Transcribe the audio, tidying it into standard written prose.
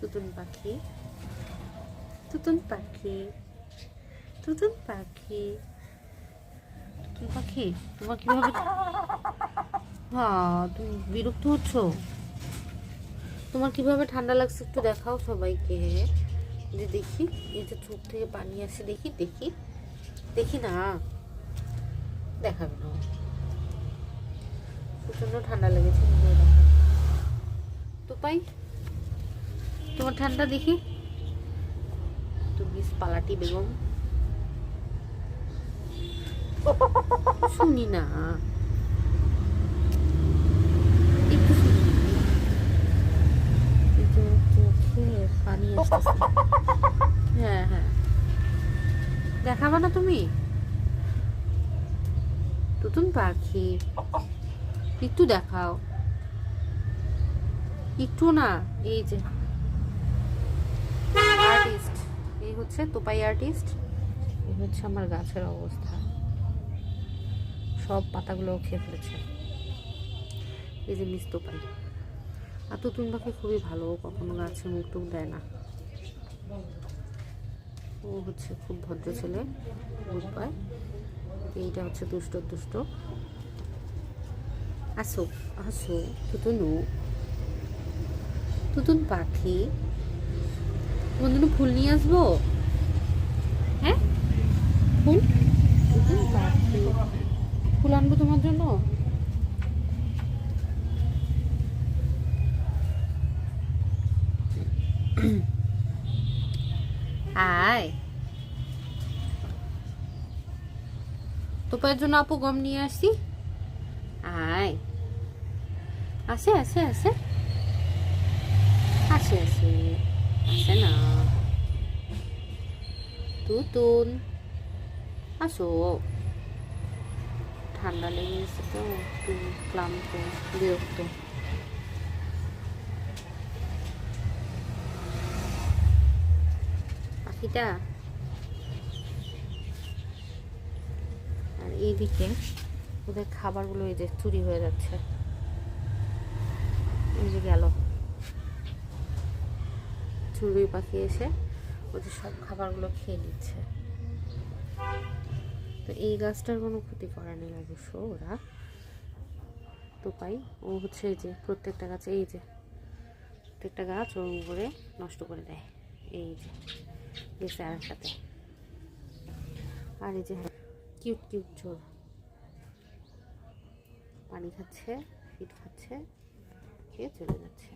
তুতুন পাখি, তুতুন পাখি, তুতুন পাখি, তুতুন পাখি। তোমার কিভাবে, হ্যাঁ তুমি বিরক্ত হচ্ছ? তোমার কিভাবে ঠান্ডা লাগছে একটু দেখাও সবাইকে, যে দেখি। এই যে চোখ থেকে পানি আসে, দেখি দেখি দেখি না, দেখাবে না। প্রচন্ড ঠান্ডা লেগেছে। তো পাই তোমার ঠান্ডা দেখি। তুমি পালাটি বেগম, শুনি না, একটু শুনি। চোখে পানি আসতেছে। হ্যাঁ হ্যাঁ, দেখাবা না তুমি? তুতুন পাখি, একটু দেখাও, একটু না। এই যে আর্টিস্ট, এই হচ্ছে তোপাই আর্টিস্ট। এই হচ্ছে আমার গাছের অবস্থা, সব পাতাগুলো খেয়ে ফেলেছে। এই যে মিস তোপাই। আর তুতুন পাখি খুবই ভালো, কখনো গাছে মুখ টুক দেয় না। ও হচ্ছে খুব ভদ্র ছেলে, গুড বয়। এইটা হচ্ছে দুষ্ট দুষ্ট। আসো আসো তুতুনু, তুতুন পাখি। তোমার জন্য ফুল নিয়ে আসবো? হ্যাঁ ফুল, তুতুন পাখি, ফুল আনবো তোমার জন্য। আয়, তোপার জন্য আপু গম নিয়ে আসি। আয়, আসে আসে আসে আসে আসে, আসে না। তুতুন আসো, ঠান্ডা লেগে গেছে তো, একটু ক্লান্ত বিরক্ত। পাখিটা। আর এইদিকে ওদের খাবারগুলো এই যে চুরি হয়ে যাচ্ছে। এই যে গেল চুরি পাখি এসে ওদের সব খাবারগুলো খেয়ে নিচ্ছে। তো এই গাছটার কোনো ক্ষতি করেনি অবশ্য ওরা। তো পাই ও হচ্ছে এই যে প্রত্যেকটা গাছে, এই যে প্রত্যেকটা গাছ ওর উপরে নষ্ট করে দেয়। এই যে গেছে আর একটাতে। আর এই যে কিউট কিউট ঝোল, পানি খাচ্ছে, ফিট খাচ্ছে, খেয়ে চলে যাচ্ছে।